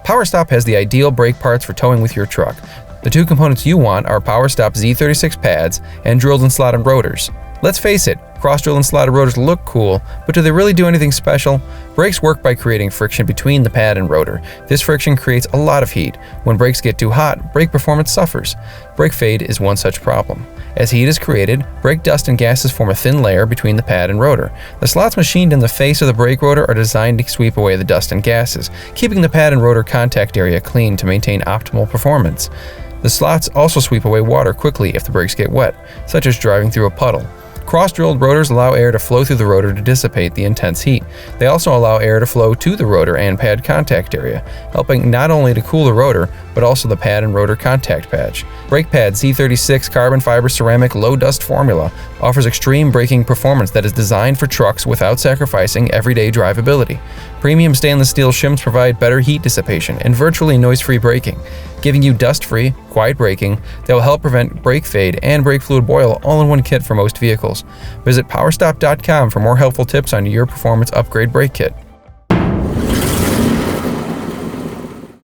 PowerStop has the ideal brake parts for towing with your truck. The two components you want are PowerStop Z36 pads and drilled and slotted rotors. Let's face it, cross-drilled and slotted rotors look cool, but do they really do anything special? Brakes work by creating friction between the pad and rotor. This friction creates a lot of heat. When brakes get too hot, brake performance suffers. Brake fade is one such problem. As heat is created, brake dust and gases form a thin layer between the pad and rotor. The slots machined in the face of the brake rotor are designed to sweep away the dust and gases, keeping the pad and rotor contact area clean to maintain optimal performance. The slots also sweep away water quickly if the brakes get wet, such as driving through a puddle. Cross-drilled rotors allow air to flow through the rotor to dissipate the intense heat. They also allow air to flow to the rotor and pad contact area, helping not only to cool the rotor, but also the pad and rotor contact patch. Brake pad Z36 Carbon-Fiber Ceramic Low Dust Formula offers extreme braking performance that is designed for trucks without sacrificing everyday drivability. Premium stainless steel shims provide better heat dissipation and virtually noise-free braking, giving you dust-free, quiet braking that will help prevent brake fade and brake fluid boil all in one kit for most vehicles. Visit PowerStop.com for more helpful tips on your performance upgrade brake kit.